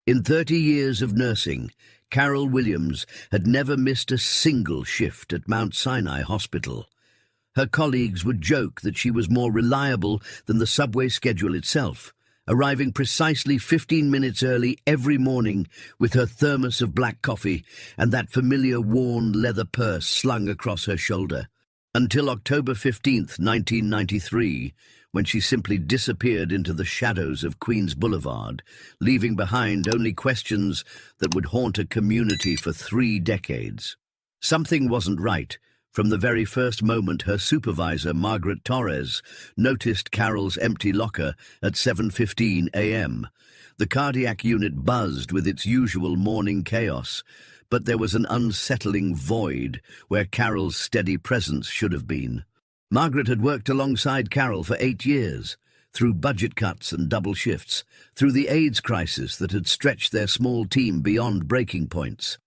In 30 years of nursing, Carol Williams had never missed a single shift at Mount Sinai Hospital. Her colleagues would joke that she was more reliable than the subway schedule itself, arriving precisely 15 minutes early every morning with her thermos of black coffee and that familiar worn leather purse slung across her shoulder. Until October 15th, 1993, when she simply disappeared into the shadows of Queens Boulevard, leaving behind only questions that would haunt a community for 3 decades. Something wasn't right. From the very first moment her supervisor, Margaret Torres, noticed Carol's empty locker at 7:15 a.m. The cardiac unit buzzed with its usual morning chaos, but there was an unsettling void where Carol's steady presence should have been. Margaret had worked alongside Carol for 8 years, through budget cuts and double shifts, through the AIDS crisis that had stretched their small team beyond breaking points.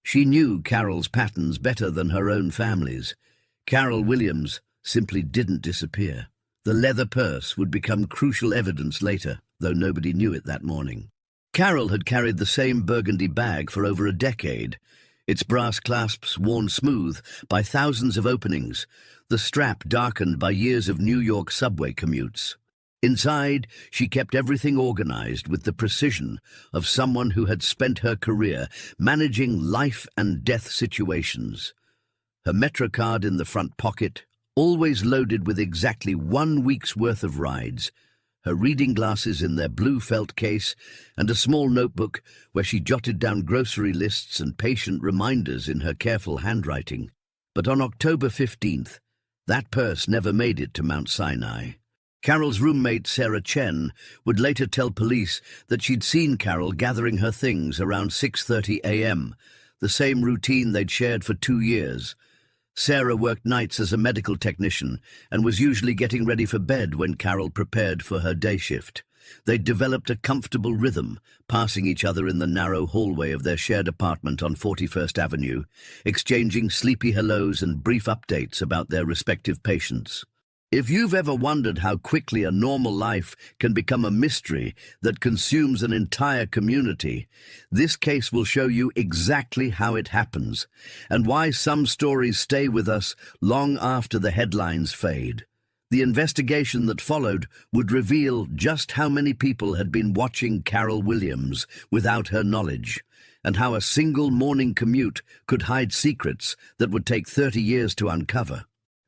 She knew Carol's patterns better than her own family's. Carol Williams simply didn't disappear. The leather purse would become crucial evidence later, though nobody knew it that morning. Carol had carried the same burgundy bag for over a decade, its brass clasps worn smooth by thousands of openings, the strap darkened by years of New York subway commutes. Inside, she kept everything organized with the precision of someone who had spent her career managing life and death situations. Her Metro card in the front pocket, always loaded with exactly 1 week's worth of rides, her reading glasses in their blue felt case, and a small notebook where she jotted down grocery lists and patient reminders in her careful handwriting. But on October 15th, that purse never made it to Mount Sinai. Carol's roommate, Sarah Chen, would later tell police that she'd seen Carol gathering her things around 6:30 a.m., the same routine they'd shared for 2 years. Sarah worked nights as a medical technician and was usually getting ready for bed when Carol prepared for her day shift. They'd developed a comfortable rhythm, passing each other in the narrow hallway of their shared apartment on 41st Avenue, exchanging sleepy hellos and brief updates about their respective patients. If you've ever wondered how quickly a normal life can become a mystery that consumes an entire community, this case will show you exactly how it happens and why some stories stay with us long after the headlines fade. The investigation that followed would reveal just how many people had been watching Carol Williams without her knowledge, and how a single morning commute could hide secrets that would take 30 years to uncover.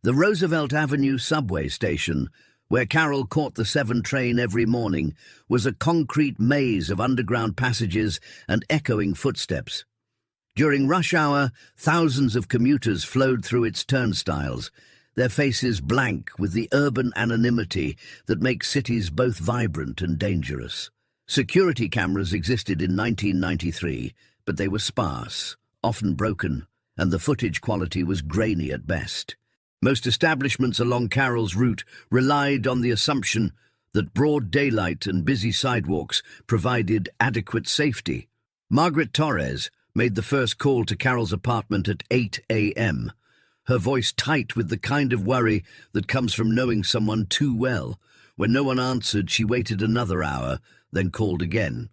The Roosevelt Avenue subway station, where Carol caught the 7 train every morning, was a concrete maze of underground passages and echoing footsteps. During rush hour, thousands of commuters flowed through its turnstiles, their faces blank with the urban anonymity that makes cities both vibrant and dangerous. Security cameras existed in 1993, but they were sparse, often broken, and the footage quality was grainy at best. Most establishments along Carol's route relied on the assumption that broad daylight and busy sidewalks provided adequate safety. Margaret Torres made the first call to Carol's apartment at 8 a.m., her voice tight with the kind of worry that comes from knowing someone too well. When no one answered, she waited another hour, then called again.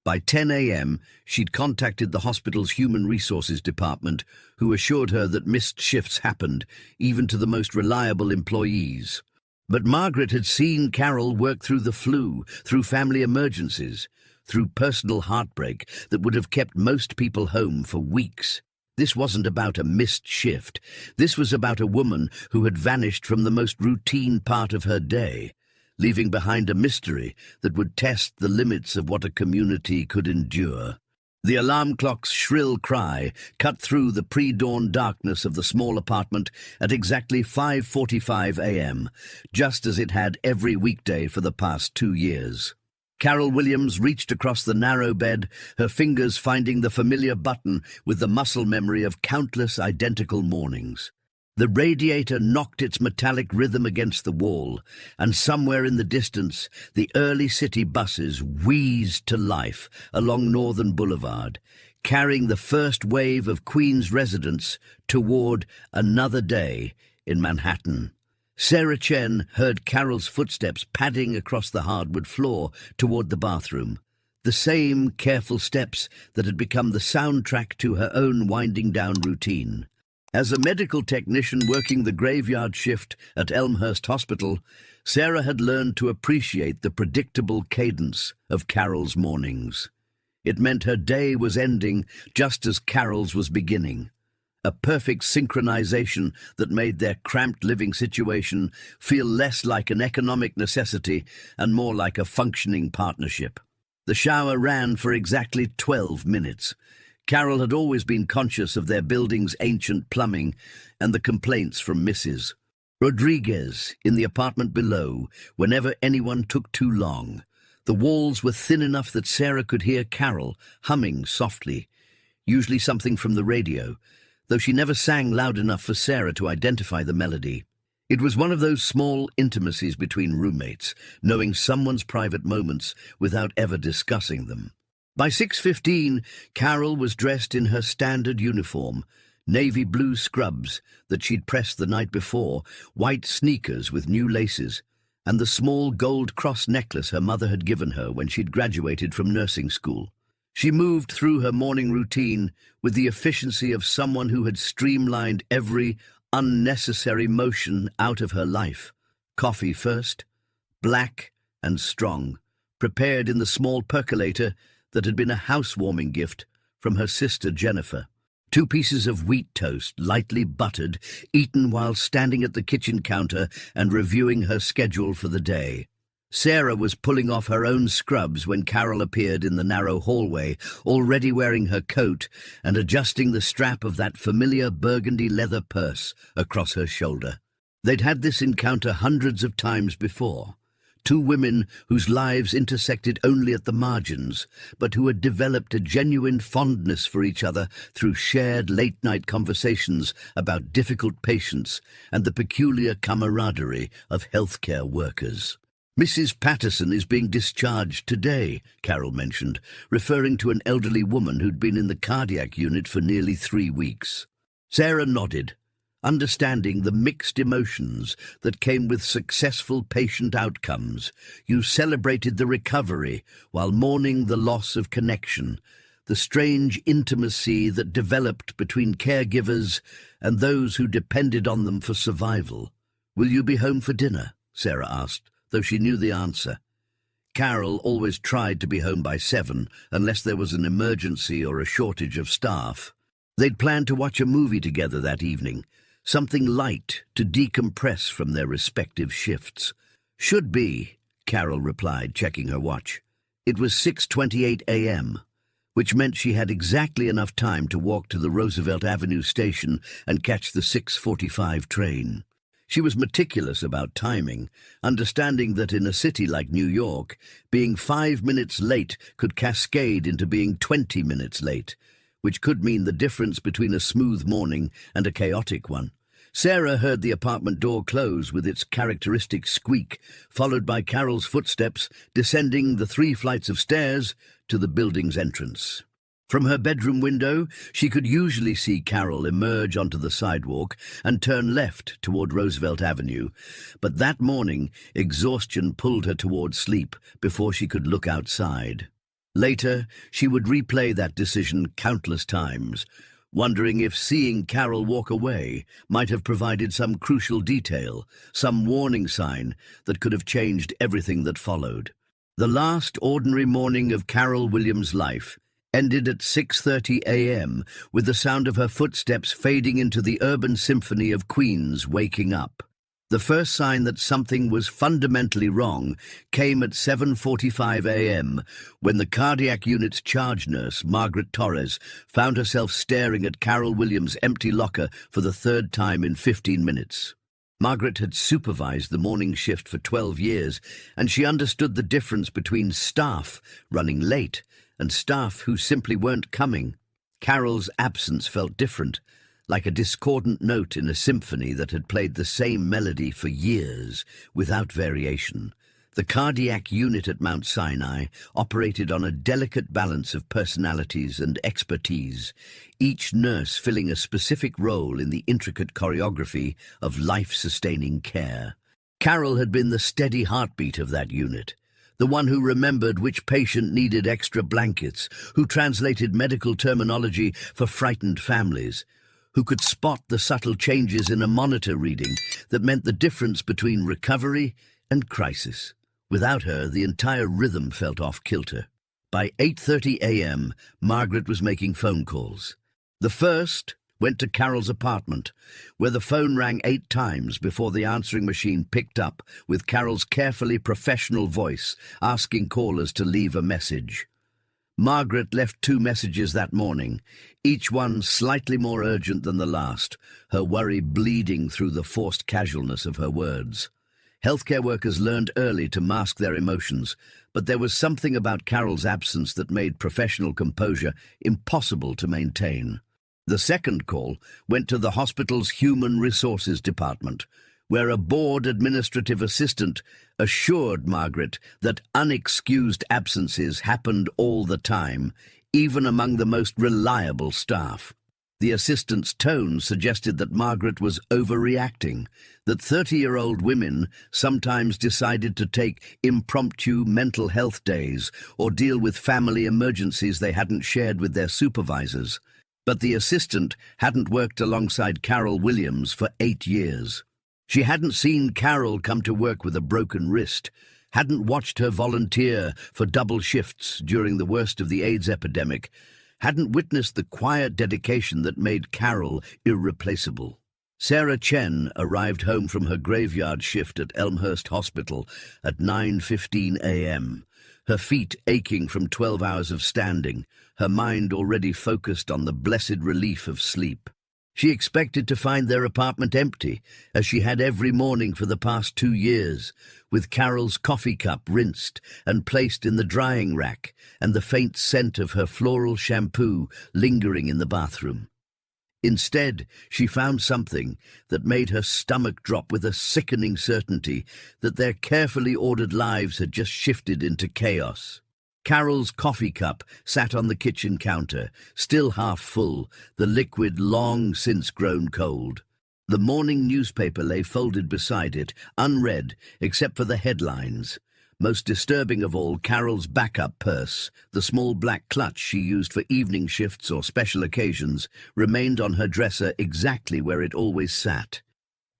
By 10 a.m., she'd contacted the hospital's Human Resources Department, who assured her that missed shifts happened, even to the most reliable employees. But Margaret had seen Carol work through the flu, through family emergencies, through personal heartbreak that would have kept most people home for weeks. This wasn't about a missed shift. This was about a woman who had vanished from the most routine part of her day, leaving behind a mystery that would test the limits of what a community could endure. The alarm clock's shrill cry cut through the pre-dawn darkness of the small apartment at exactly 5:45 a.m., just as it had every weekday for the past 2 years. Carol Williams reached across the narrow bed, her fingers finding the familiar button with the muscle memory of countless identical mornings. The radiator knocked its metallic rhythm against the wall, and somewhere in the distance, the early city buses wheezed to life along Northern Boulevard, carrying the first wave of Queens residents toward another day in Manhattan. Sarah Chen heard Carol's footsteps padding across the hardwood floor toward the bathroom. the same careful steps that had become the soundtrack to her own winding-down routine. As a medical technician working the graveyard shift at Elmhurst Hospital, Sarah had learned to appreciate the predictable cadence of Carol's mornings. It meant her day was ending just as Carol's was beginning, a perfect synchronization that made their cramped living situation feel less like an economic necessity and more like a functioning partnership. The shower ran for exactly 12 minutes. Carol had always been conscious of their building's ancient plumbing and the complaints from Mrs. Rodriguez in the apartment below whenever anyone took too long. The walls were thin enough that Sarah could hear Carol humming softly, usually something from the radio, though she never sang loud enough for Sarah to identify the melody. It was one of those small intimacies between roommates, knowing someone's private moments without ever discussing them. By 6:15, Carol was dressed in her standard uniform, navy blue scrubs that she'd pressed the night before, white sneakers with new laces, and the small gold cross necklace her mother had given her when she'd graduated from nursing school. She moved through her morning routine with the efficiency of someone who had streamlined every unnecessary motion out of her life. Coffee first, black and strong, prepared in the small percolator that had been a housewarming gift from her sister Jennifer. 2 pieces of wheat toast, lightly buttered, eaten while standing at the kitchen counter and reviewing her schedule for the day. Sarah was pulling off her own scrubs when Carol appeared in the narrow hallway, already wearing her coat and adjusting the strap of that familiar burgundy leather purse across her shoulder. They'd had this encounter hundreds of times before. 2 women whose lives intersected only at the margins, but who had developed a genuine fondness for each other through shared late-night conversations about difficult patients and the peculiar camaraderie of healthcare workers. "Mrs. Patterson is being discharged today," Carol mentioned, referring to an elderly woman who'd been in the cardiac unit for nearly 3 weeks. Sarah nodded, understanding the mixed emotions that came with successful patient outcomes. You celebrated the recovery while mourning the loss of connection, the strange intimacy that developed between caregivers and those who depended on them for survival. "Will you be home for dinner?" Sarah asked, though she knew the answer. Carol always tried to be home by 7, unless there was an emergency or a shortage of staff. They'd planned to watch a movie together that evening, something light to decompress from their respective shifts. "Should be," Carol replied, checking her watch. It was 6:28 a.m., which meant she had exactly enough time to walk to the Roosevelt Avenue station and catch the 6:45 train. She was meticulous about timing, understanding that in a city like New York, being 5 minutes late could cascade into being 20 minutes late, which could mean the difference between a smooth morning and a chaotic one. Sarah heard the apartment door close with its characteristic squeak, followed by Carol's footsteps descending the 3 flights of stairs to the building's entrance. From her bedroom window, she could usually see Carol emerge onto the sidewalk and turn left toward Roosevelt Avenue, but that morning exhaustion pulled her toward sleep before she could look outside. Later, she would replay that decision countless times, wondering if seeing Carol walk away might have provided some crucial detail, some warning sign that could have changed everything that followed. The last ordinary morning of Carol Williams' life ended at 6:30 a.m. with the sound of her footsteps fading into the urban symphony of Queen's Waking Up. The first sign that something was fundamentally wrong came at 7:45 a.m. when the cardiac unit's charge nurse, Margaret Torres, found herself staring at Carol Williams' empty locker for the 3rd time in 15 minutes. Margaret had supervised the morning shift for 12 years, and she understood the difference between staff running late and staff who simply weren't coming. Carol's absence felt different, like a discordant note in a symphony that had played the same melody for years, without variation. The cardiac unit at Mount Sinai operated on a delicate balance of personalities and expertise, each nurse filling a specific role in the intricate choreography of life-sustaining care. Carol had been the steady heartbeat of that unit, The one who remembered which patient needed extra blankets, who translated medical terminology for frightened families, who could spot the subtle changes in a monitor reading that meant the difference between recovery and crisis. Without her, the entire rhythm felt off-kilter. By 8:30 a.m., Margaret was making phone calls. The first went to Carol's apartment, where the phone rang 8 times before the answering machine picked up with Carol's carefully professional voice asking callers to leave a message. Margaret left 2 messages that morning, each one slightly more urgent than the last, her worry bleeding through the forced casualness of her words. Healthcare workers learned early to mask their emotions, but there was something about Carol's absence that made professional composure impossible to maintain. The second call went to the hospital's Human Resources Department, where a bored administrative assistant assured Margaret that unexcused absences happened all the time, even among the most reliable staff. The assistant's tone suggested that Margaret was overreacting, that 30-year-old women sometimes decided to take impromptu mental health days or deal with family emergencies they hadn't shared with their supervisors. But the assistant hadn't worked alongside Carol Williams for 8 years. She hadn't seen Carol come to work with a broken wrist, hadn't watched her volunteer for double shifts during the worst of the AIDS epidemic, hadn't witnessed the quiet dedication that made Carol irreplaceable. Sarah Chen arrived home from her graveyard shift at Elmhurst Hospital at 9:15 a.m., her feet aching from 12 hours of standing, her mind already focused on the blessed relief of sleep. She expected to find their apartment empty, as she had every morning for the past 2 years, with Carol's coffee cup rinsed and placed in the drying rack, and the faint scent of her floral shampoo lingering in the bathroom. Instead, she found something that made her stomach drop with a sickening certainty that their carefully ordered lives had just shifted into chaos. Carol's coffee cup sat on the kitchen counter, still half full, the liquid long since grown cold. The morning newspaper lay folded beside it, unread except for the headlines. Most disturbing of all, Carol's backup purse, the small black clutch she used for evening shifts or special occasions, remained on her dresser exactly where it always sat.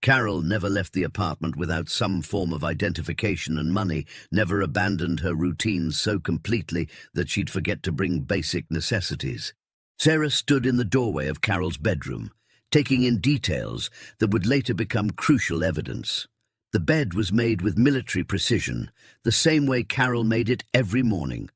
Carol never left the apartment without some form of identification, and money never abandoned her routines so completely that she'd forget to bring basic necessities. Sarah stood in the doorway of Carol's bedroom, taking in details that would later become crucial evidence. The bed was made with military precision, the same way Carol made it every morning.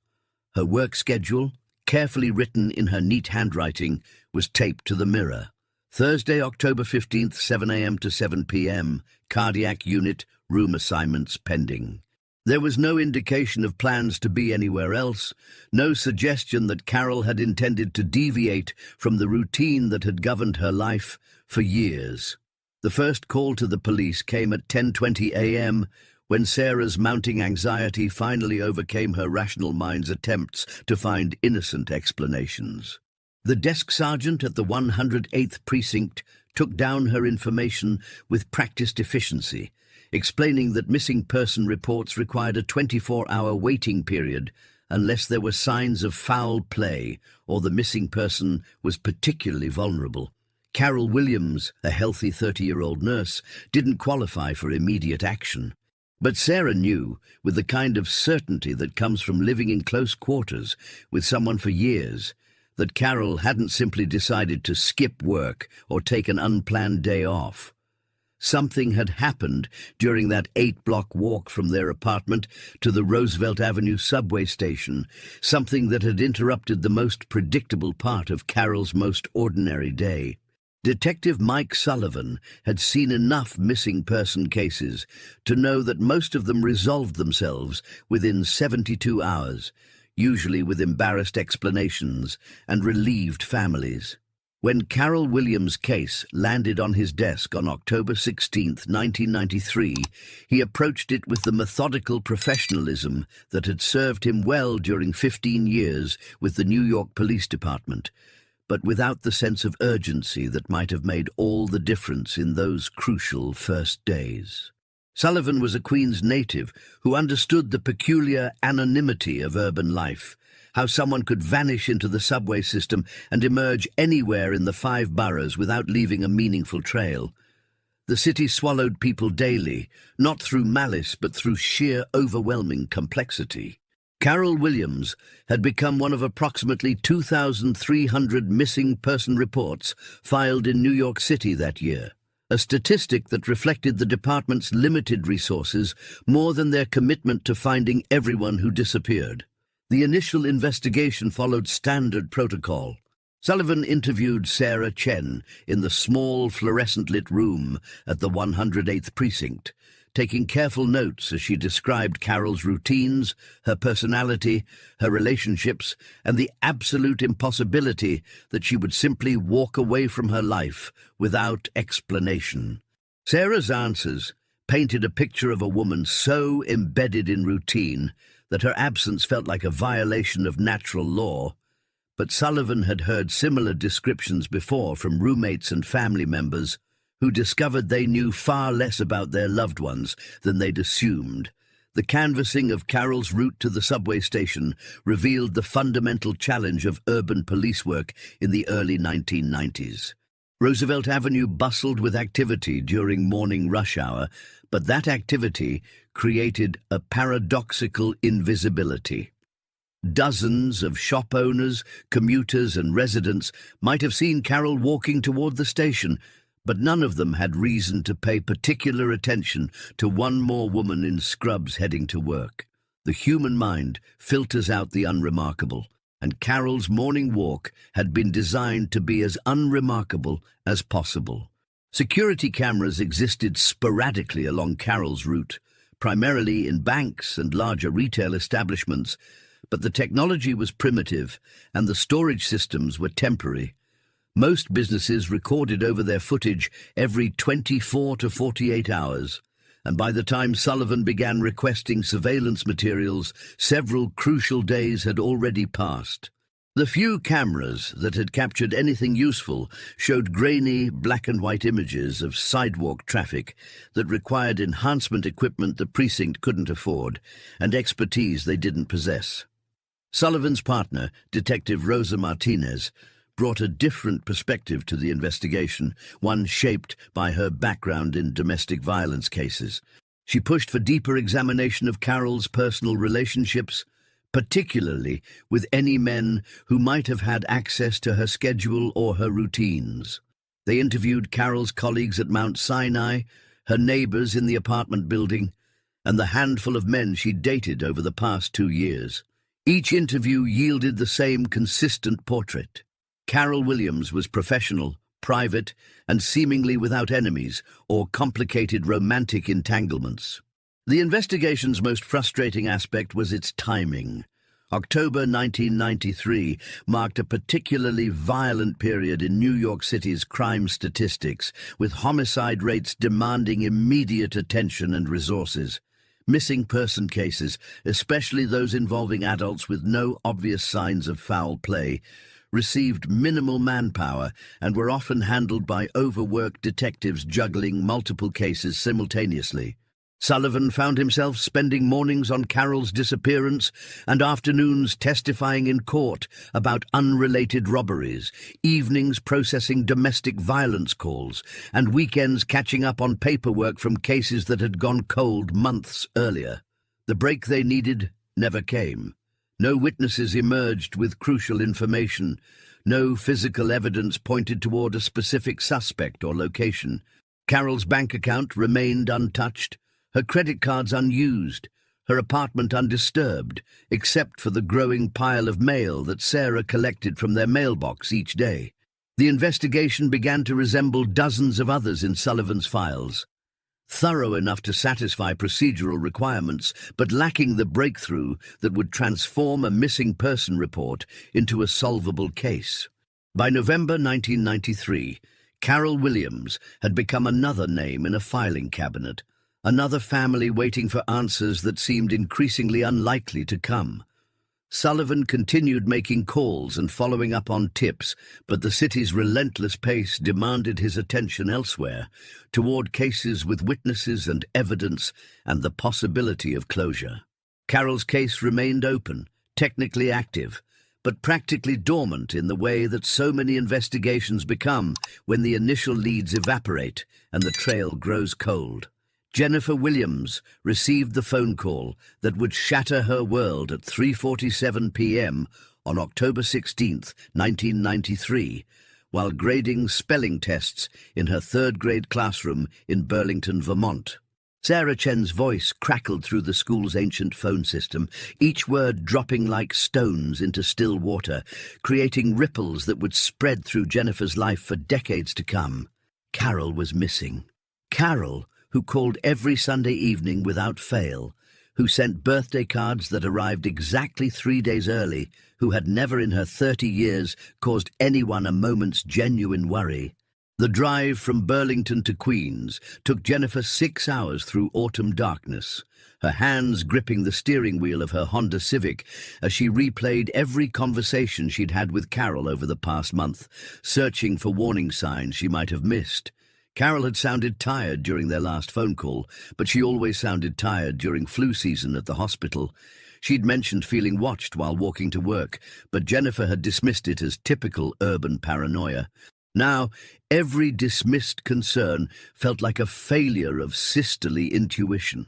Her work schedule, carefully written in her neat handwriting, was taped to the mirror. Thursday, October 15th, 7 a.m. to 7 p.m., cardiac unit, room assignments pending. There was no indication of plans to be anywhere else, no suggestion that Carol had intended to deviate from the routine that had governed her life for years. The first call to the police came at 10:20 a.m., when Sarah's mounting anxiety finally overcame her rational mind's attempts to find innocent explanations. The desk sergeant at the 108th Precinct took down her information with practiced efficiency, explaining that missing person reports required a 24-hour waiting period unless there were signs of foul play or the missing person was particularly vulnerable. Carol Williams, a healthy 30-year-old nurse, didn't qualify for immediate action. But Sarah knew, with the kind of certainty that comes from living in close quarters with someone for years, that Carol hadn't simply decided to skip work or take an unplanned day off. Something had happened during that 8-block walk from their apartment to the Roosevelt Avenue subway station, something that had interrupted the most predictable part of Carol's most ordinary day. Detective Mike Sullivan had seen enough missing person cases to know that most of them resolved themselves within 72 hours, usually with embarrassed explanations and relieved families. When Carol Williams' case landed on his desk on October 16, 1993, he approached it with the methodical professionalism that had served him well during 15 years with the New York Police Department, but without the sense of urgency that might have made all the difference in those crucial first days. Sullivan was a Queens native who understood the peculiar anonymity of urban life, how someone could vanish into the subway system and emerge anywhere in the 5 boroughs without leaving a meaningful trail. The city swallowed people daily, not through malice but through sheer overwhelming complexity. Carol Williams had become one of approximately 2,300 missing person reports filed in New York City that year, a statistic that reflected the department's limited resources more than their commitment to finding everyone who disappeared. The initial investigation followed standard protocol. Sullivan interviewed Sarah Chen in the small fluorescent-lit room at the 108th Precinct, taking careful notes as she described Carol's routines, her personality, her relationships, and the absolute impossibility that she would simply walk away from her life without explanation. Sarah's answers painted a picture of a woman so embedded in routine that her absence felt like a violation of natural law. But Sullivan had heard similar descriptions before from roommates and family members who discovered they knew far less about their loved ones than they'd assumed. The canvassing of Carol's route to the subway station revealed the fundamental challenge of urban police work in the early 1990s. Roosevelt Avenue bustled with activity during morning rush hour, but that activity created a paradoxical invisibility. Dozens of shop owners, commuters, and residents might have seen Carol walking toward the station, but none of them had reason to pay particular attention to one more woman in scrubs heading to work. The human mind filters out the unremarkable, and Carol's morning walk had been designed to be as unremarkable as possible. Security cameras existed sporadically along Carol's route, primarily in banks and larger retail establishments, but the technology was primitive and the storage systems were temporary. Most businesses recorded over their footage every 24 to 48 hours, and by the time Sullivan began requesting surveillance materials, several crucial days had already passed. The few cameras that had captured anything useful showed grainy black and white images of sidewalk traffic that required enhancement equipment the precinct couldn't afford and expertise they didn't possess. Sullivan's partner, Detective Rosa Martinez, brought a different perspective to the investigation, one shaped by her background in domestic violence cases. She pushed for deeper examination of Carol's personal relationships, particularly with any men who might have had access to her schedule or her routines. They interviewed Carol's colleagues at Mount Sinai, her neighbors in the apartment building, and the handful of men she dated over the past 2 years. Each interview yielded the same consistent portrait. Carol Williams was professional, private, and seemingly without enemies or complicated romantic entanglements. The investigation's most frustrating aspect was its timing. October 1993 marked a particularly violent period in New York City's crime statistics, with homicide rates demanding immediate attention and resources. Missing person cases, especially those involving adults with no obvious signs of foul play, received minimal manpower and were often handled by overworked detectives juggling multiple cases simultaneously. Sullivan found himself spending mornings on Carol's disappearance and afternoons testifying in court about unrelated robberies, evenings processing domestic violence calls, and weekends catching up on paperwork from cases that had gone cold months earlier. The break they needed never came. No witnesses emerged with crucial information. No physical evidence pointed toward a specific suspect or location. Carol's bank account remained untouched, her credit cards unused, her apartment undisturbed, except for the growing pile of mail that Sarah collected from their mailbox each day. The investigation began to resemble dozens of others in Sullivan's files. Thorough enough to satisfy procedural requirements, but lacking the breakthrough that would transform a missing person report into a solvable case. By November 1993, Carol Williams had become another name in a filing cabinet, another family waiting for answers that seemed increasingly unlikely to come. Sullivan continued making calls and following up on tips, but the city's relentless pace demanded his attention elsewhere, toward cases with witnesses and evidence and the possibility of closure. Carol's case remained open, technically active, but practically dormant in the way that so many investigations become when the initial leads evaporate and the trail grows cold. Jennifer Williams received the phone call that would shatter her world at 3:47 p.m. on October 16, 1993, while grading spelling tests in her third-grade classroom in Burlington, Vermont. Sarah Chen's voice crackled through the school's ancient phone system, each word dropping like stones into still water, creating ripples that would spread through Jennifer's life for decades to come. Carol was missing. Carol, who called every Sunday evening without fail, who sent birthday cards that arrived exactly 3 days early, who had never in her 30 years caused anyone a moment's genuine worry. The drive from Burlington to Queens took Jennifer 6 hours through autumn darkness, her hands gripping the steering wheel of her Honda Civic as she replayed every conversation she'd had with Carol over the past month, searching for warning signs she might have missed. Carol had sounded tired during their last phone call, but she always sounded tired during flu season at the hospital. She'd mentioned feeling watched while walking to work, but Jennifer had dismissed it as typical urban paranoia. Now, every dismissed concern felt like a failure of sisterly intuition.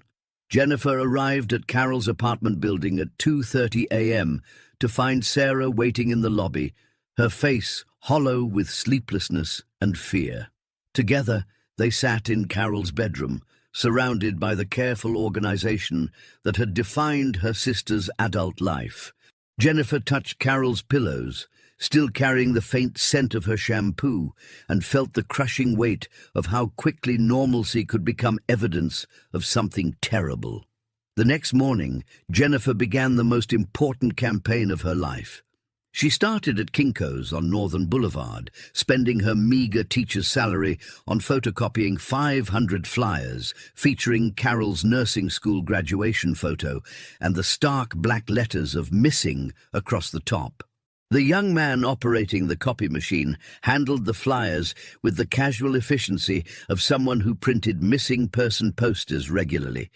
Jennifer arrived at Carol's apartment building at 2:30 a.m. to find Sarah waiting in the lobby, her face hollow with sleeplessness and fear. Together, they sat in Carol's bedroom, surrounded by the careful organization that had defined her sister's adult life. Jennifer touched Carol's pillows, still carrying the faint scent of her shampoo, and felt the crushing weight of how quickly normalcy could become evidence of something terrible. The next morning, Jennifer began the most important campaign of her life. She started at Kinko's on Northern Boulevard, spending her meager teacher's salary on photocopying 500 flyers featuring Carol's nursing school graduation photo and the stark black letters of "missing" across the top. The young man operating the copy machine handled the flyers with the casual efficiency of someone who printed missing person posters regularly,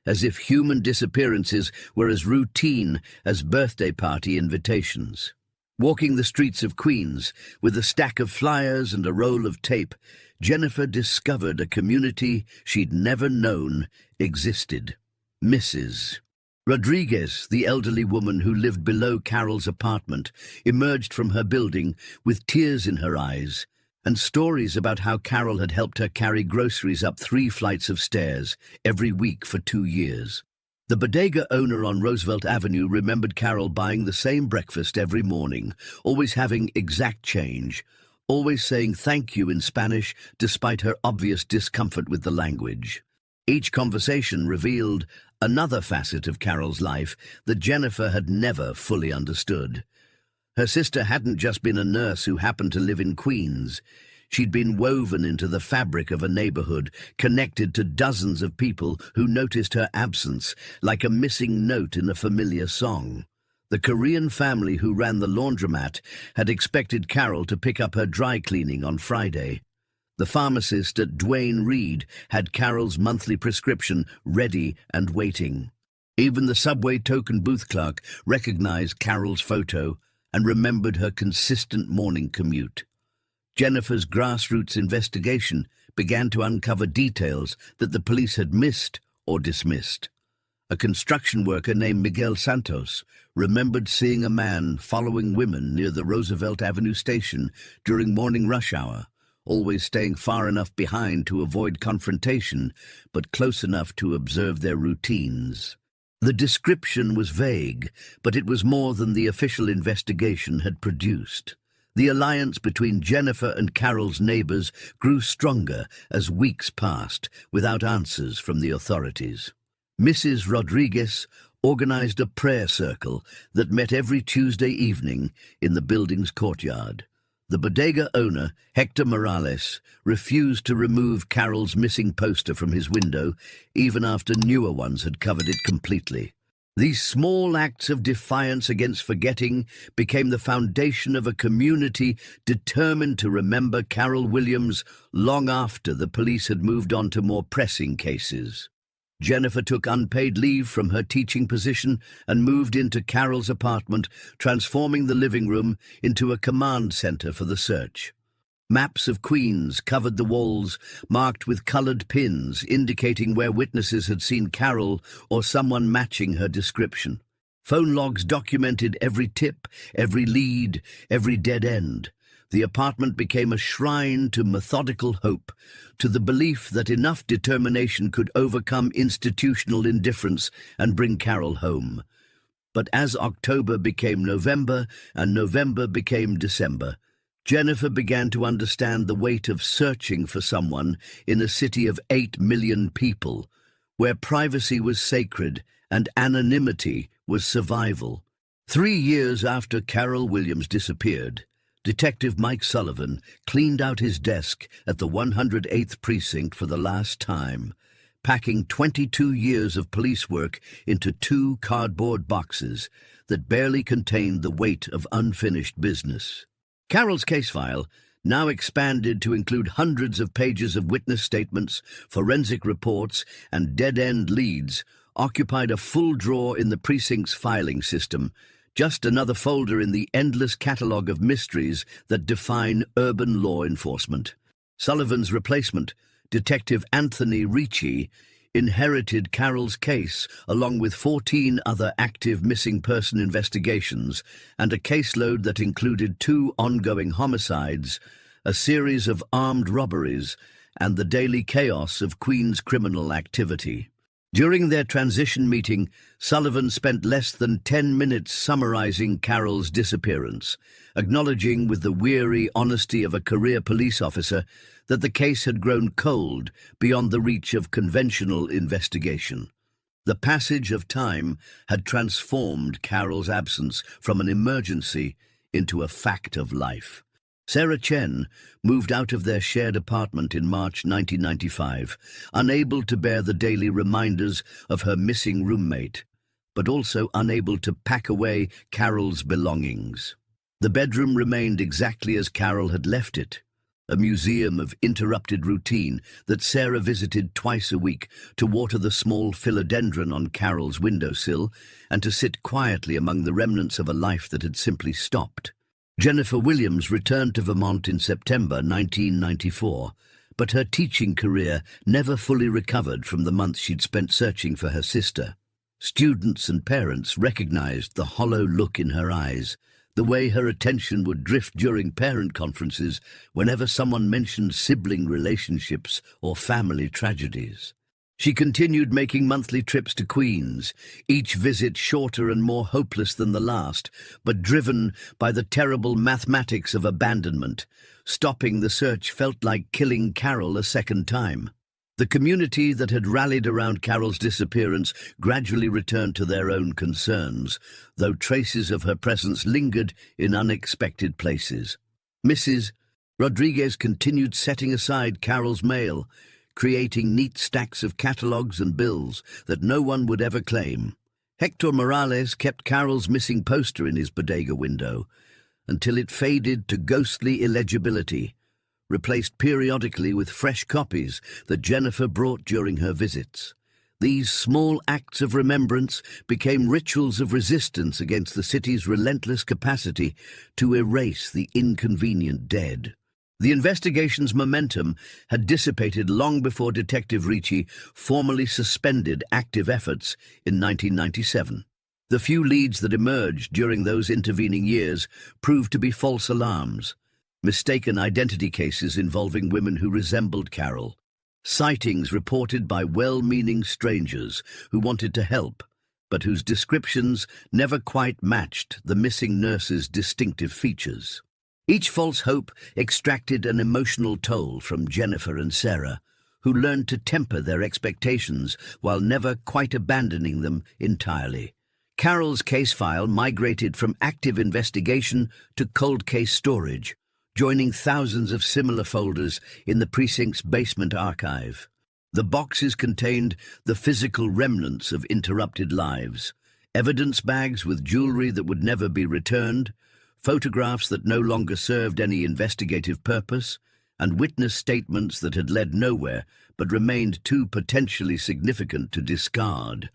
as if human disappearances were as routine as birthday party invitations. Walking the streets of Queens with a stack of flyers and a roll of tape, Jennifer discovered a community she'd never known existed. Mrs. Rodriguez, the elderly woman who lived below Carol's apartment, emerged from her building with tears in her eyes and stories about how Carol had helped her carry groceries up 3 flights of stairs every week for 2 years. The bodega owner on Roosevelt Avenue remembered Carol buying the same breakfast every morning, always having exact change, always saying thank you in Spanish despite her obvious discomfort with the language. Each conversation revealed another facet of Carol's life that Jennifer had never fully understood. Her sister hadn't just been a nurse who happened to live in Queens. She'd been woven into the fabric of a neighborhood, connected to dozens of people who noticed her absence, like a missing note in a familiar song. The Korean family who ran the laundromat had expected Carol to pick up her dry cleaning on Friday. The pharmacist at Duane Reade had Carol's monthly prescription ready and waiting. Even the subway token booth clerk recognized Carol's photo and remembered her consistent morning commute. Jennifer's grassroots investigation began to uncover details that the police had missed or dismissed. A construction worker named Miguel Santos remembered seeing a man following women near the Roosevelt Avenue station during morning rush hour, always staying far enough behind to avoid confrontation, but close enough to observe their routines. The description was vague, but it was more than the official investigation had produced. The alliance between Jennifer and Carol's neighbors grew stronger as weeks passed without answers from the authorities. Mrs. Rodriguez organized a prayer circle that met every Tuesday evening in the building's courtyard. The bodega owner, Hector Morales, refused to remove Carol's missing poster from his window, even after newer ones had covered it completely. These small acts of defiance against forgetting became the foundation of a community determined to remember Carol Williams long after the police had moved on to more pressing cases. Jennifer took unpaid leave from her teaching position and moved into Carol's apartment, transforming the living room into a command center for the search. Maps of Queens covered the walls, marked with colored pins indicating where witnesses had seen Carol or someone matching her description. Phone logs documented every tip, every lead, every dead end. The apartment became a shrine to methodical hope, to the belief that enough determination could overcome institutional indifference and bring Carol home. But as October became November and November became December, Jennifer began to understand the weight of searching for someone in a city of 8 million people, where privacy was sacred and anonymity was survival. 3 years after Carol Williams disappeared, Detective Mike Sullivan cleaned out his desk at the 108th Precinct for the last time, packing 22 years of police work into 2 cardboard boxes that barely contained the weight of unfinished business. Carol's case file, now expanded to include hundreds of pages of witness statements, forensic reports, and dead-end leads, occupied a full drawer in the precinct's filing system, just another folder in the endless catalogue of mysteries that define urban law enforcement. Sullivan's replacement, Detective Anthony Ricci, inherited Carol's case along with 14 other active missing person investigations and a caseload that included 2 ongoing homicides, a series of armed robberies, and the daily chaos of Queens criminal activity. During their transition meeting, Sullivan spent less than 10 minutes summarizing Carol's disappearance, acknowledging with the weary honesty of a career police officer that the case had grown cold beyond the reach of conventional investigation. The passage of time had transformed Carol's absence from an emergency into a fact of life. Sarah Chen moved out of their shared apartment in March 1995, unable to bear the daily reminders of her missing roommate, but also unable to pack away Carol's belongings. The bedroom remained exactly as Carol had left it, a museum of interrupted routine that Sarah visited twice a week to water the small philodendron on Carol's windowsill and to sit quietly among the remnants of a life that had simply stopped. Jennifer Williams returned to Vermont in September 1994, but her teaching career never fully recovered from the months she'd spent searching for her sister. Students and parents recognized the hollow look in her eyes, the way her attention would drift during parent conferences whenever someone mentioned sibling relationships or family tragedies. She continued making monthly trips to Queens, each visit shorter and more hopeless than the last, but driven by the terrible mathematics of abandonment. Stopping the search felt like killing Carol a second time. The community that had rallied around Carol's disappearance gradually returned to their own concerns, though traces of her presence lingered in unexpected places. Mrs. Rodriguez continued setting aside Carol's mail, creating neat stacks of catalogues and bills that no one would ever claim. Hector Morales kept Carol's missing poster in his bodega window until it faded to ghostly illegibility, replaced periodically with fresh copies that Jennifer brought during her visits. These small acts of remembrance became rituals of resistance against the city's relentless capacity to erase the inconvenient dead. The investigation's momentum had dissipated long before Detective Ricci formally suspended active efforts in 1997. The few leads that emerged during those intervening years proved to be false alarms, mistaken identity cases involving women who resembled Carol, sightings reported by well-meaning strangers who wanted to help, but whose descriptions never quite matched the missing nurse's distinctive features. Each false hope extracted an emotional toll from Jennifer and Sarah, who learned to temper their expectations while never quite abandoning them entirely. Carol's case file migrated from active investigation to cold case storage, joining thousands of similar folders in the precinct's basement archive. The boxes contained the physical remnants of interrupted lives, Evidence bags with jewelry that would never be returned, photographs that no longer served any investigative purpose, and witness statements that had led nowhere but remained too potentially significant to discard.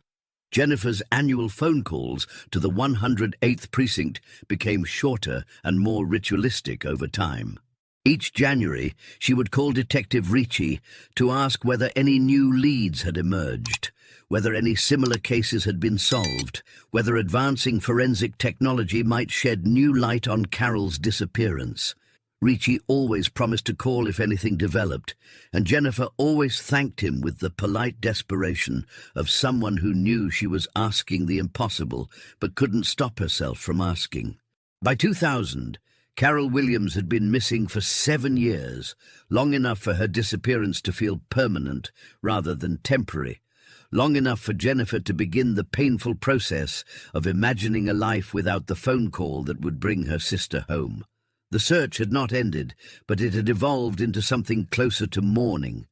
Jennifer's annual phone calls to the 108th Precinct became shorter and more ritualistic over time. Each January, she would call Detective Ricci to ask whether any new leads had emerged, whether any similar cases had been solved, whether advancing forensic technology might shed new light on Carol's disappearance. Ricci always promised to call if anything developed, and Jennifer always thanked him with the polite desperation of someone who knew she was asking the impossible but couldn't stop herself from asking. By 2000, Carol Williams had been missing for 7 years, long enough for her disappearance to feel permanent rather than temporary, long enough for Jennifer to begin the painful process of imagining a life without the phone call that would bring her sister home. The search had not ended, but it had evolved into something closer to mourning,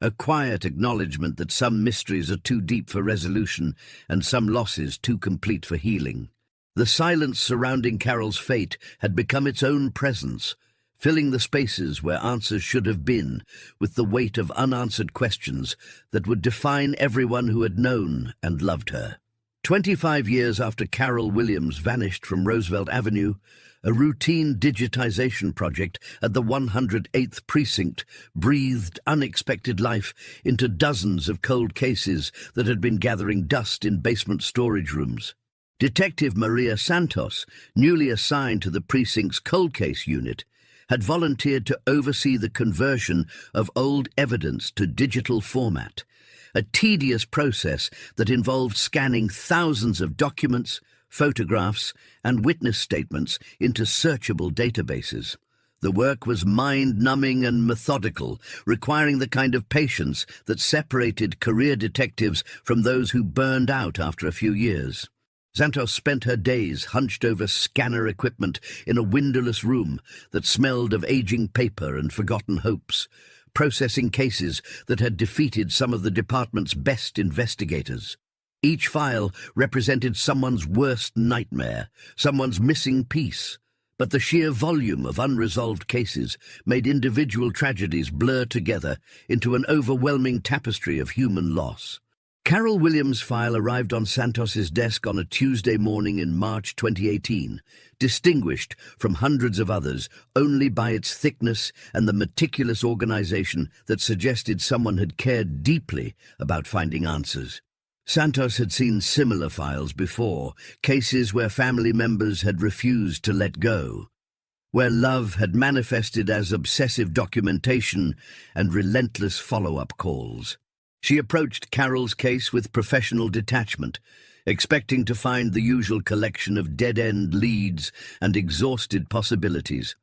a quiet acknowledgement that some mysteries are too deep for resolution and some losses too complete for healing. The silence surrounding Carol's fate had become its own presence, filling the spaces where answers should have been with the weight of unanswered questions that would define everyone who had known and loved her. 25 years after Carol Williams vanished from Roosevelt Avenue, a routine digitization project at the 108th Precinct breathed unexpected life into dozens of cold cases that had been gathering dust in basement storage rooms. Detective Maria Santos, newly assigned to the precinct's cold case unit, had volunteered to oversee the conversion of old evidence to digital format, a tedious process that involved scanning thousands of documents, photographs, and witness statements into searchable databases. The work was mind-numbing and methodical, requiring the kind of patience that separated career detectives from those who burned out after a few years. Santos spent her days hunched over scanner equipment in a windowless room that smelled of aging paper and forgotten hopes, processing cases that had defeated some of the department's best investigators. Each file represented someone's worst nightmare, someone's missing piece, but the sheer volume of unresolved cases made individual tragedies blur together into an overwhelming tapestry of human loss. Carol Williams' file arrived on Santos's desk on a Tuesday morning in March 2018, distinguished from hundreds of others only by its thickness and the meticulous organization that suggested someone had cared deeply about finding answers. Santos had seen similar files before, cases where family members had refused to let go, where love had manifested as obsessive documentation and relentless follow-up calls. She approached Carol's case with professional detachment, expecting to find the usual collection of dead-end leads and exhausted possibilities.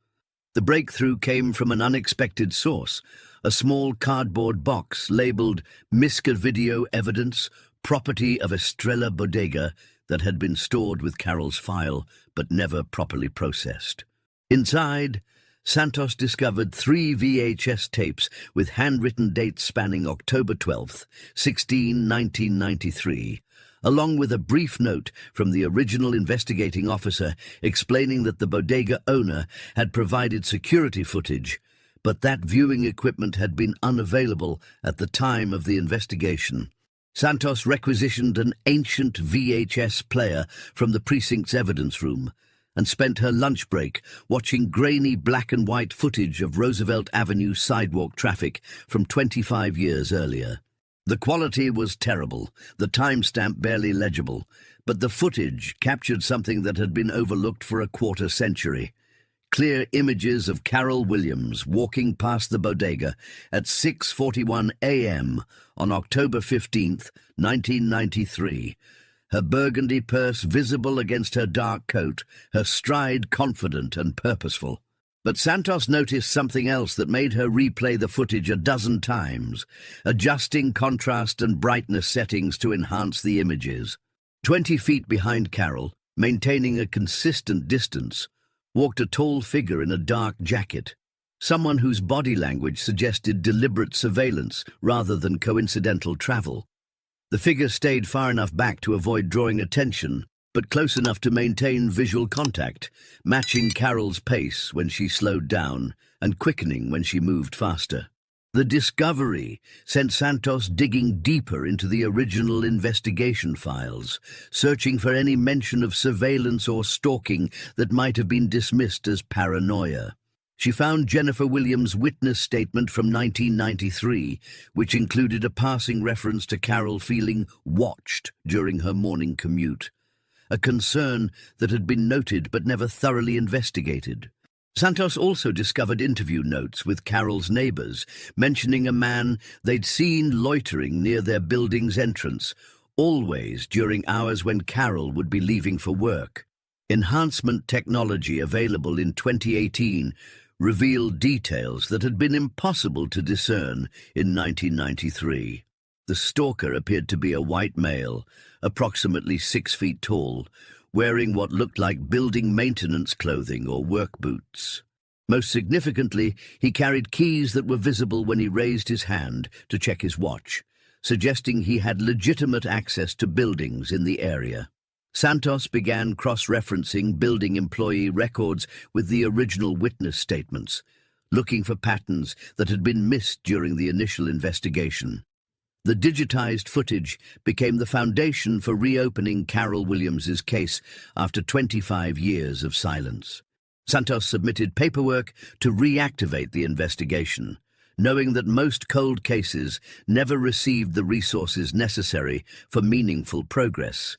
The breakthrough came from an unexpected source, a small cardboard box labeled Misca Video Evidence, property of Estrella Bodega, that had been stored with Carol's file but never properly processed. Inside, Santos discovered 3 VHS tapes with handwritten dates spanning October 12, 1993, along with a brief note from the original investigating officer explaining that the bodega owner had provided security footage, but that viewing equipment had been unavailable at the time of the investigation. Santos requisitioned an ancient VHS player from the precinct's evidence room and spent her lunch break watching grainy black and white footage of Roosevelt Avenue sidewalk traffic from 25 years earlier. The quality was terrible, the timestamp barely legible, but the footage captured something that had been overlooked for a quarter century. Clear images of Carol Williams walking past the bodega at 6:41 a.m. on October 15, 1993, her burgundy purse visible against her dark coat, her stride confident and purposeful. But Santos noticed something else that made her replay the footage a dozen times, adjusting contrast and brightness settings to enhance the images. 20 feet behind Carol, maintaining a consistent distance, walked a tall figure in a dark jacket, someone whose body language suggested deliberate surveillance rather than coincidental travel. The figure stayed far enough back to avoid drawing attention, but close enough to maintain visual contact, matching Carol's pace when she slowed down and quickening when she moved faster. The discovery sent Santos digging deeper into the original investigation files, searching for any mention of surveillance or stalking that might have been dismissed as paranoia. She found Jennifer Williams' witness statement from 1993, which included a passing reference to Carol feeling watched during her morning commute, a concern that had been noted but never thoroughly investigated. Santos also discovered interview notes with Carol's neighbors, mentioning a man they'd seen loitering near their building's entrance, always during hours when Carol would be leaving for work. Enhancement technology available in 2018 revealed details that had been impossible to discern in 1993. The stalker appeared to be a white male, approximately 6 feet tall, wearing what looked like building maintenance clothing or work boots. Most significantly, he carried keys that were visible when he raised his hand to check his watch, suggesting he had legitimate access to buildings in the area. Santos began cross-referencing building employee records with the original witness statements, looking for patterns that had been missed during the initial investigation. The digitized footage became the foundation for reopening Carol Williams's case after 25 years of silence. Santos submitted paperwork to reactivate the investigation, knowing that most cold cases never received the resources necessary for meaningful progress.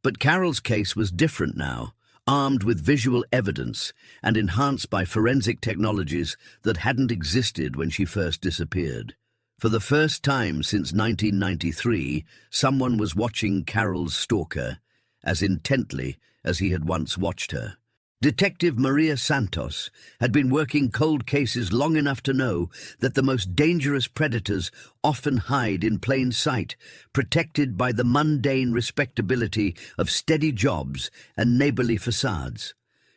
But Carol's case was different now, armed with visual evidence and enhanced by forensic technologies that hadn't existed when she first disappeared. For the first time since 1993, someone was watching Carol's stalker as intently as he had once watched her. Detective Maria Santos had been working cold cases long enough to know that the most dangerous predators often hide in plain sight, protected by the mundane respectability of steady jobs and neighborly facades.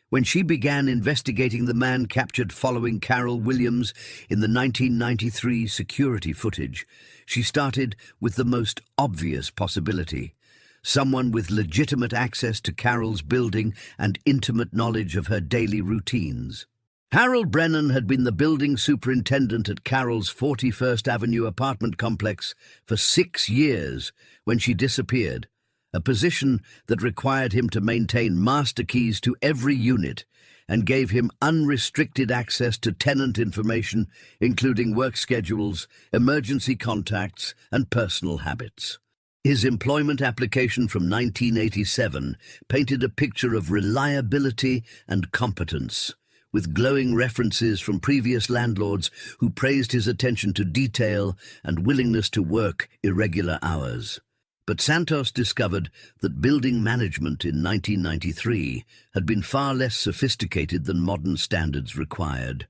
When she began investigating the man captured following Carol Williams in the 1993 security footage, she started with the most obvious possibility: someone with legitimate access to Carol's building and intimate knowledge of her daily routines. Harold Brennan had been the building superintendent at Carol's 41st Avenue apartment complex for 6 years when she disappeared, a position that required him to maintain master keys to every unit and gave him unrestricted access to tenant information, including work schedules, emergency contacts, and personal habits. His employment application from 1987 painted a picture of reliability and competence, with glowing references from previous landlords who praised his attention to detail and willingness to work irregular hours. But Santos discovered that building management in 1993 had been far less sophisticated than modern standards required.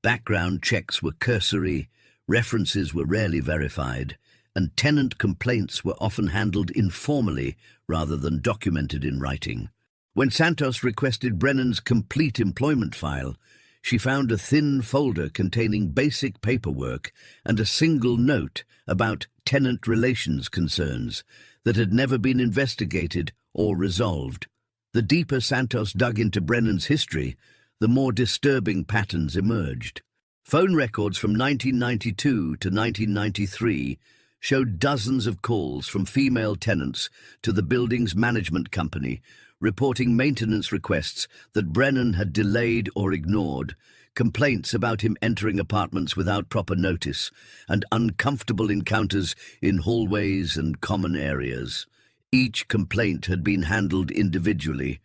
Background checks were cursory, references were rarely verified, and tenant complaints were often handled informally rather than documented in writing. When Santos requested Brennan's complete employment file, she found a thin folder containing basic paperwork and a single note about tenant relations concerns that had never been investigated or resolved. The deeper Santos dug into Brennan's history, the more disturbing patterns emerged. Phone records from 1992 to 1993 showed dozens of calls from female tenants to the building's management company, reporting maintenance requests that Brennan had delayed or ignored, complaints about him entering apartments without proper notice, and uncomfortable encounters in hallways and common areas. Each complaint had been handled individually,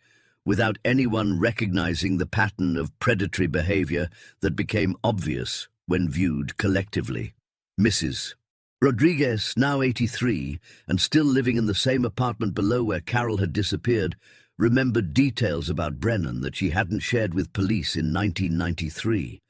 without anyone recognizing the pattern of predatory behavior that became obvious when viewed collectively. Mrs. Rodriguez, now 83, and still living in the same apartment below where Carol had disappeared, remembered details about Brennan that she hadn't shared with police in 1993.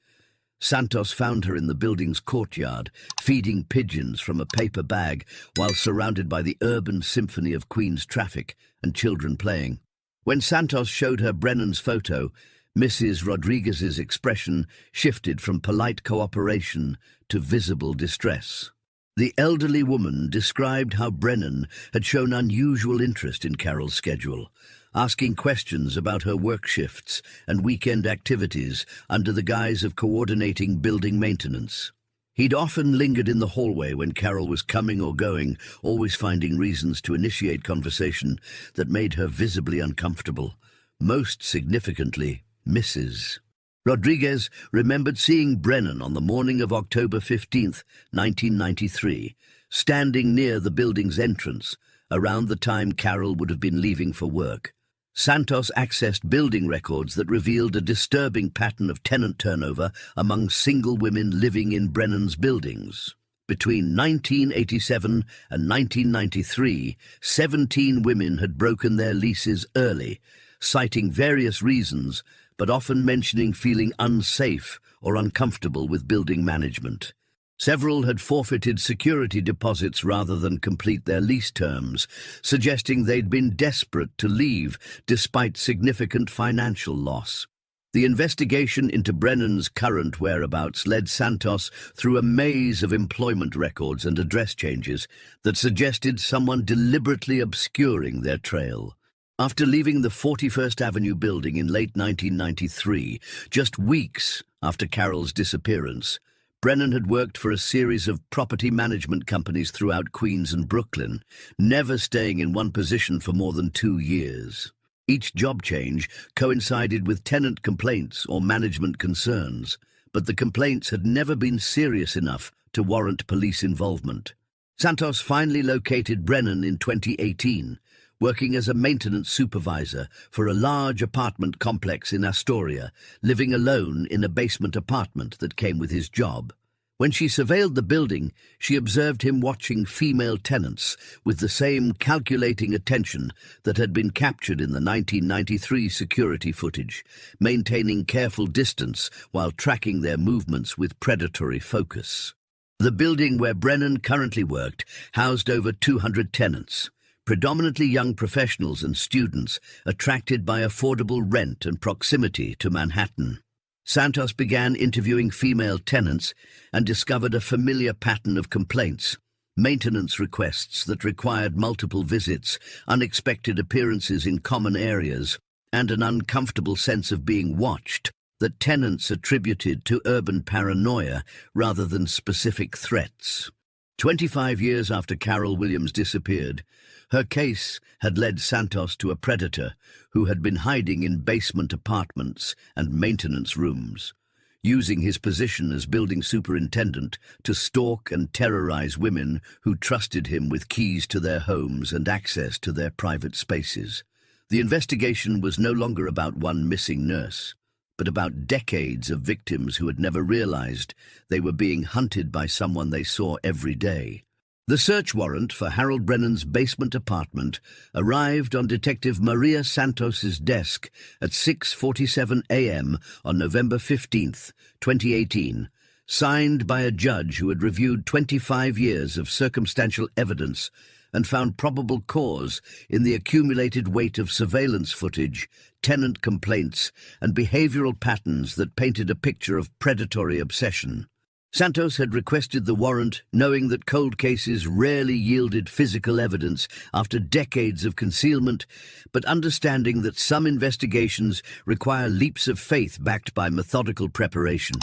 Santos found her in the building's courtyard, feeding pigeons from a paper bag while surrounded by the urban symphony of Queen's traffic and children playing. When Santos showed her Brennan's photo, Mrs. Rodriguez's expression shifted from polite cooperation to visible distress. The elderly woman described how Brennan had shown unusual interest in Carol's schedule, asking questions about her work shifts and weekend activities under the guise of coordinating building maintenance. He'd often lingered in the hallway when Carol was coming or going, always finding reasons to initiate conversation that made her visibly uncomfortable. Most significantly, Mrs. Rodriguez remembered seeing Brennan on the morning of October 15th, 1993, standing near the building's entrance, around the time Carol would have been leaving for work. Santos accessed building records that revealed a disturbing pattern of tenant turnover among single women living in Brennan's buildings. Between 1987 and 1993, 17 women had broken their leases early, citing various reasons, but often mentioning feeling unsafe or uncomfortable with building management. Several had forfeited security deposits rather than complete their lease terms, suggesting they'd been desperate to leave despite significant financial loss. The investigation into Brennan's current whereabouts led Santos through a maze of employment records and address changes that suggested someone deliberately obscuring their trail. After leaving the 41st Avenue building in late 1993, just weeks after Carol's disappearance, Brennan had worked for a series of property management companies throughout Queens and Brooklyn, never staying in one position for more than 2 years. Each job change coincided with tenant complaints or management concerns, but the complaints had never been serious enough to warrant police involvement. Santos finally located Brennan in 2018, working as a maintenance supervisor for a large apartment complex in Astoria, living alone in a basement apartment that came with his job. When she surveilled the building, she observed him watching female tenants with the same calculating attention that had been captured in the 1993 security footage, maintaining careful distance while tracking their movements with predatory focus. The building where Brennan currently worked housed over 200 tenants, predominantly young professionals and students attracted by affordable rent and proximity to Manhattan. Santos began interviewing female tenants and discovered a familiar pattern of complaints: maintenance requests that required multiple visits, unexpected appearances in common areas, and an uncomfortable sense of being watched that tenants attributed to urban paranoia rather than specific threats. 25 years after Carol Williams disappeared, her case had led Santos to a predator who had been hiding in basement apartments and maintenance rooms, using his position as building superintendent to stalk and terrorize women who trusted him with keys to their homes and access to their private spaces. The investigation was no longer about one missing nurse, but about decades of victims who had never realized they were being hunted by someone they saw every day. The search warrant for Harold Brennan's basement apartment arrived on Detective Maria Santos's desk at 6:47 a.m. on November 15, 2018, signed by a judge who had reviewed 25 years of circumstantial evidence and found probable cause in the accumulated weight of surveillance footage, tenant complaints, and behavioral patterns that painted a picture of predatory obsession. Santos had requested the warrant knowing that cold cases rarely yielded physical evidence after decades of concealment, but understanding that some investigations require leaps of faith backed by methodical preparation.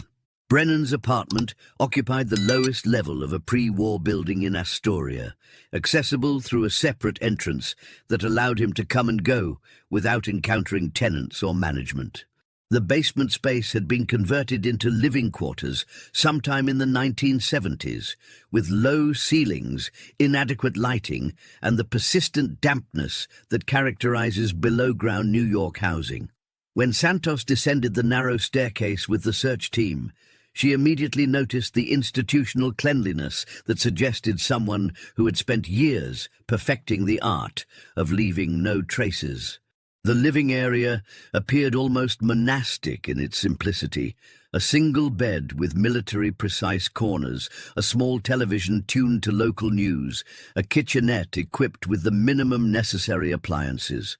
Brennan's apartment occupied the lowest level of a pre-war building in Astoria, accessible through a separate entrance that allowed him to come and go without encountering tenants or management. The basement space had been converted into living quarters sometime in the 1970s, with low ceilings, inadequate lighting, and the persistent dampness that characterizes below-ground New York housing. When Santos descended the narrow staircase with the search team, she immediately noticed the institutional cleanliness that suggested someone who had spent years perfecting the art of leaving no traces. The living area appeared almost monastic in its simplicity: a single bed with military-precise corners, a small television tuned to local news, a kitchenette equipped with the minimum necessary appliances.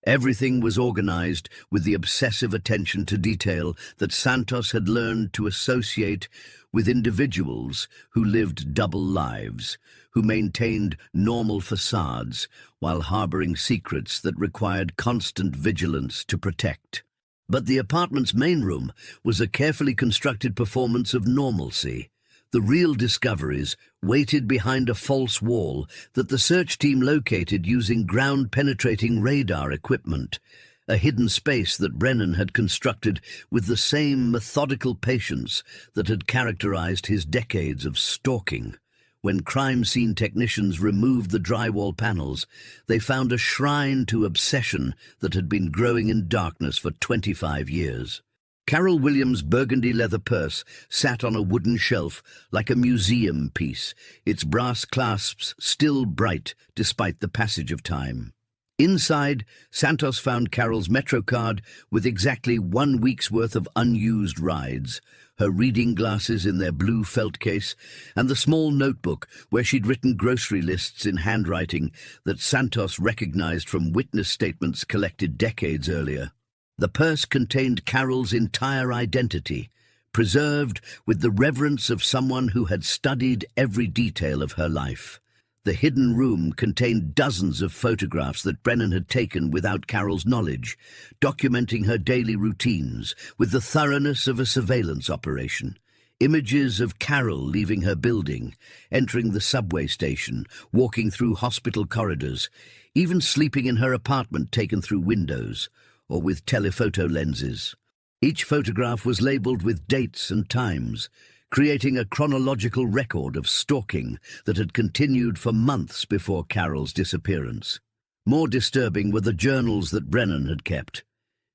Everything was organized with the obsessive attention to detail that Santos had learned to associate with individuals who lived double lives, who maintained normal facades while harboring secrets that required constant vigilance to protect. But the apartment's main room was a carefully constructed performance of normalcy. The real discoveries waited behind a false wall that the search team located using ground-penetrating radar equipment, a hidden space that Brennan had constructed with the same methodical patience that had characterized his decades of stalking. When crime scene technicians removed the drywall panels, they found a shrine to obsession that had been growing in darkness for 25 years. Carol Williams' burgundy leather purse sat on a wooden shelf like a museum piece, its brass clasps still bright despite the passage of time. Inside, Santos found Carol's Metro card with exactly 1 week's worth of unused rides, her reading glasses in their blue felt case, and the small notebook where she'd written grocery lists in handwriting that Santos recognized from witness statements collected decades earlier. The purse contained Carol's entire identity, preserved with the reverence of someone who had studied every detail of her life. The hidden room contained dozens of photographs that Brennan had taken without Carol's knowledge, documenting her daily routines with the thoroughness of a surveillance operation. Images of Carol leaving her building, entering the subway station, walking through hospital corridors, even sleeping in her apartment taken through windows, or with telephoto lenses. Each photograph was labeled with dates and times, creating a chronological record of stalking that had continued for months before Carol's disappearance. More disturbing were the journals that Brennan had kept,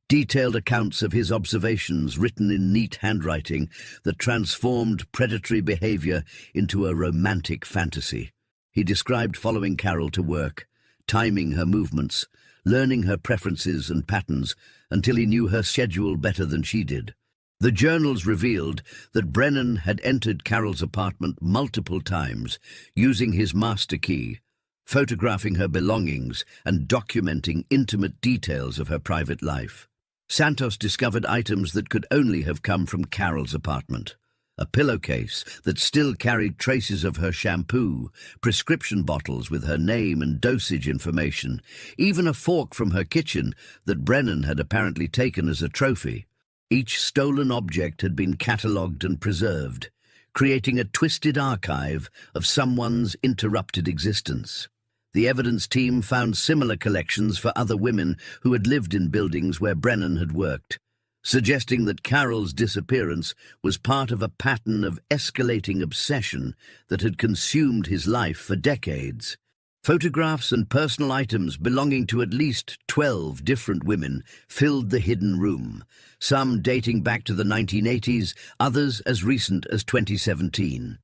detailed accounts of his observations written in neat handwriting that transformed predatory behavior into a romantic fantasy. He described following Carol to work, timing her movements, learning her preferences and patterns until he knew her schedule better than she did. The journals revealed that Brennan had entered Carol's apartment multiple times, using his master key, photographing her belongings and documenting intimate details of her private life. Santos discovered items that could only have come from Carol's apartment. A pillowcase that still carried traces of her shampoo, prescription bottles with her name and dosage information, even a fork from her kitchen that Brennan had apparently taken as a trophy. Each stolen object had been catalogued and preserved, creating a twisted archive of someone's interrupted existence. The evidence team found similar collections for other women who had lived in buildings where Brennan had worked, suggesting that Carol's disappearance was part of a pattern of escalating obsession that had consumed his life for decades. Photographs and personal items belonging to at least 12 different women filled the hidden room, some dating back to the 1980s, others as recent as 2017.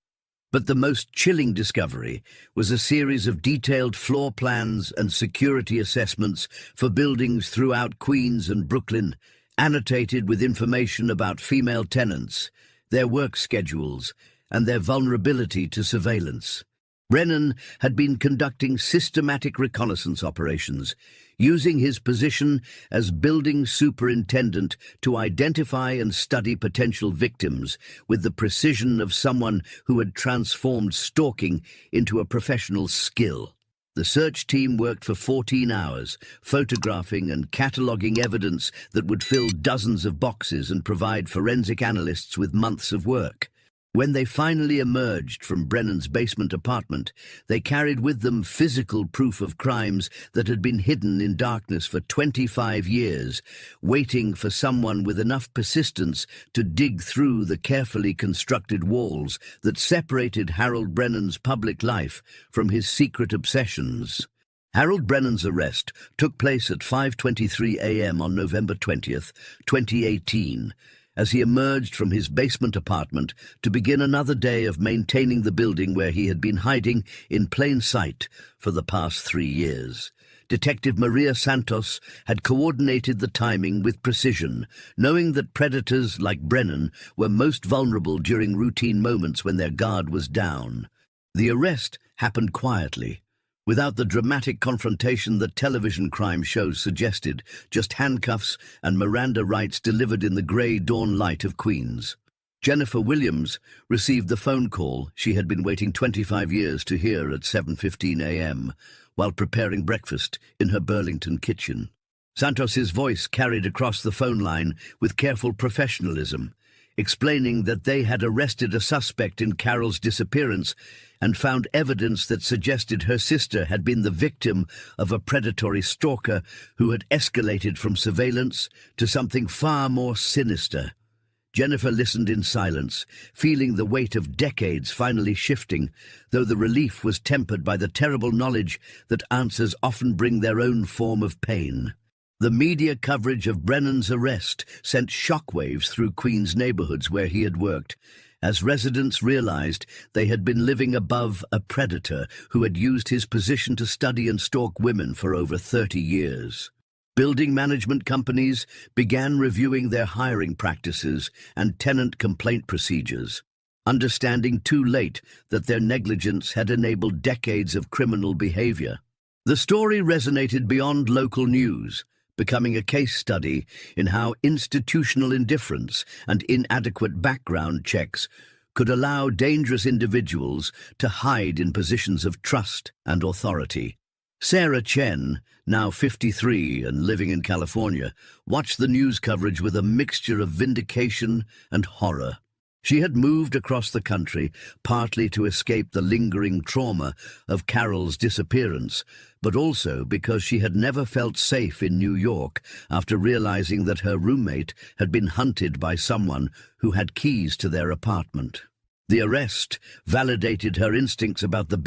But the most chilling discovery was a series of detailed floor plans and security assessments for buildings throughout Queens and Brooklyn, annotated with information about female tenants, their work schedules, and their vulnerability to surveillance. Brennan had been conducting systematic reconnaissance operations, using his position as building superintendent to identify and study potential victims with the precision of someone who had transformed stalking into a professional skill. The search team worked for 14 hours, photographing and cataloguing evidence that would fill dozens of boxes and provide forensic analysts with months of work. When they finally emerged from Brennan's basement apartment, they carried with them physical proof of crimes that had been hidden in darkness for 25 years, waiting for someone with enough persistence to dig through the carefully constructed walls that separated Harold Brennan's public life from his secret obsessions. Harold Brennan's arrest took place at 5:23 a.m. on November 20th, 2018, as he emerged from his basement apartment to begin another day of maintaining the building where he had been hiding in plain sight for the past 3 years. Detective Maria Santos had coordinated the timing with precision, knowing that predators like Brennan were most vulnerable during routine moments when their guard was down. The arrest happened quietly, without the dramatic confrontation that television crime shows suggested, just handcuffs and Miranda rights delivered in the grey dawn light of Queens. Jennifer Williams received the phone call she had been waiting 25 years to hear at 7:15 a.m. while preparing breakfast in her Burlington kitchen. Santos's voice carried across the phone line with careful professionalism, explaining that they had arrested a suspect in Carol's disappearance and found evidence that suggested her sister had been the victim of a predatory stalker who had escalated from surveillance to something far more sinister. Jennifer listened in silence, feeling the weight of decades finally shifting, though the relief was tempered by the terrible knowledge that answers often bring their own form of pain. The media coverage of Brennan's arrest sent shockwaves through Queens neighborhoods where he had worked, as residents realized they had been living above a predator who had used his position to study and stalk women for over 30 years. Building management companies began reviewing their hiring practices and tenant complaint procedures, understanding too late that their negligence had enabled decades of criminal behavior. The story resonated beyond local news, becoming a case study in how institutional indifference and inadequate background checks could allow dangerous individuals to hide in positions of trust and authority. Sarah Chen, now 53 and living in California, watched the news coverage with a mixture of vindication and horror. She had moved across the country, partly to escape the lingering trauma of Carol's disappearance, but also because she had never felt safe in New York after realizing that her roommate had been hunted by someone who had keys to their apartment. The arrest validated her instincts about the